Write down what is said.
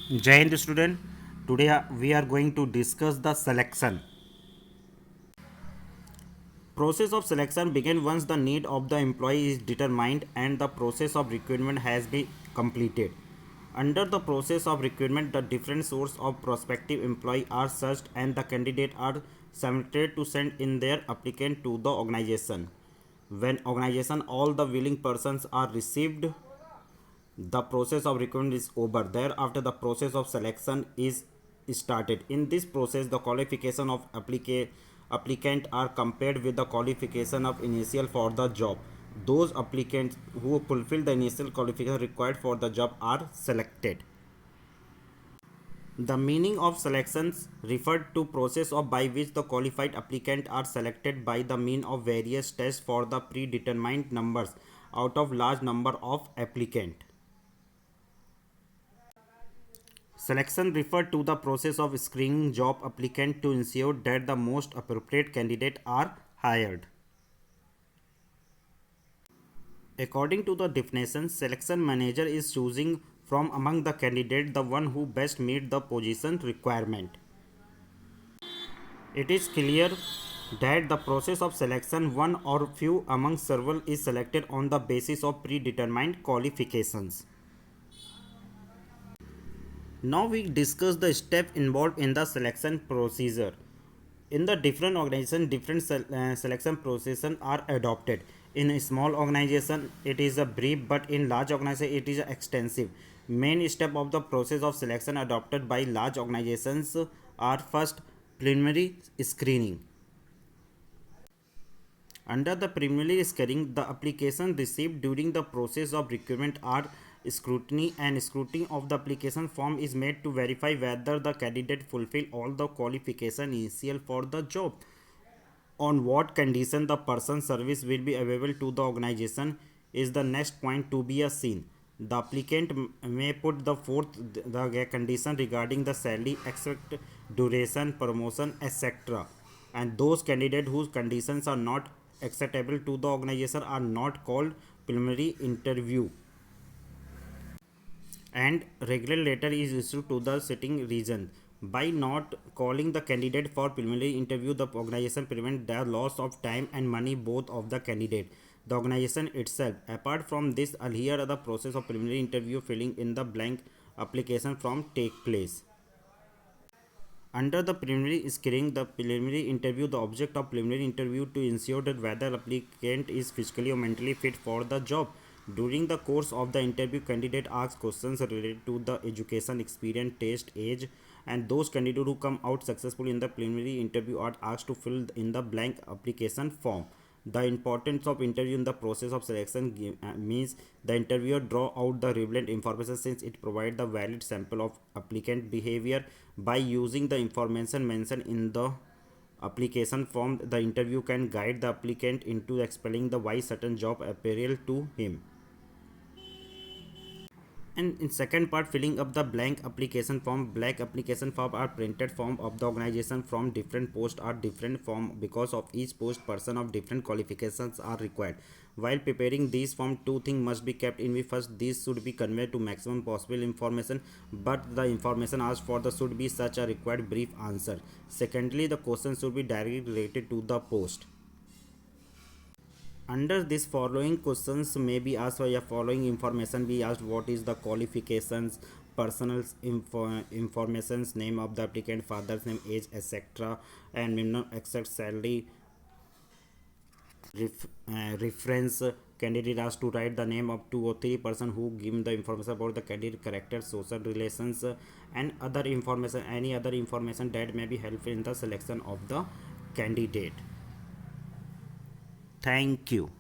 Jai Hind student. Today we are going to discuss the selection. Process of selection begins once the need of the employee is determined and the process of recruitment has been completed. Under the process of recruitment, the different sources of prospective employee are searched and the candidate are submitted to send in their applicant to the organization. When organization all the willing persons are received, the process of recruitment is over. Thereafter, the process of selection is started. In this process, the qualification of applicant are compared with the qualification of initial for the job. Those applicants who fulfill the initial qualification required for the job are selected. The meaning of selections referred to process of by which the qualified applicant are selected by the mean of various tests for the predetermined numbers out of large number of applicant. Selection referred to the process of screening job applicant to ensure that the most appropriate candidate are hired. According to the definition, selection manager is choosing from among the candidate the one who best meet the position requirement. It is clear that the process of selection one or few among several is selected on the basis of predetermined qualifications. Now we discuss the step involved in the selection procedure. In the different organization, different selection processes are adopted. In a small organization, it is a brief, but in large organization, it is extensive. Main step of the process of selection adopted by large organizations are first preliminary screening. Under the preliminary screening, the applications received during the process of recruitment are scrutiny, and scrutiny of the application form is made to verify whether the candidate fulfill all the qualification essential for the job. On what condition the person service will be available to the organization is the next point to be seen. The applicant may put the forth the condition regarding the salary, expect duration, promotion, etc. And those candidates whose conditions are not acceptable to the organization are not called preliminary interview, and regular letter is issued to the sitting region. By not calling the candidate for preliminary interview, the organization prevent the loss of time and money both of the candidate. The organization itself. Apart from this, here the process of preliminary interview filling in the blank application form take place. Under the preliminary screening, the preliminary interview, the object of preliminary interview to ensure that whether applicant is physically or mentally fit for the job. During the course of the interview, candidate asks questions related to the education, experience, taste, age, and those candidates who come out successful in the preliminary interview are asked to fill in the blank application form. The importance of interview in the process of selection means the interviewer draw out the relevant information since it provides the valid sample of applicant behavior. By using the information mentioned in the application form, the interview can guide the applicant into explaining the why certain job appeal to him. And in second part, filling up the blank application form. Blank application form are printed form of the organization from different posts are different form because of each post person of different qualifications are required. While preparing these form, two things must be kept in view. First, these should be conveyed to maximum possible information, but the information asked for the should be such a required brief answer. Secondly, the question should be directly related to the post. Under this following questions may be asked, or following information be asked: what is the qualifications, personal informations, name of the applicant, father's name, age, etc., and minimum exact salary. Reference, candidate asked to write the name of two or three person who give the information about the candidate character, social relations, and other information, any other information that may be helpful in the selection of the candidate. Thank you.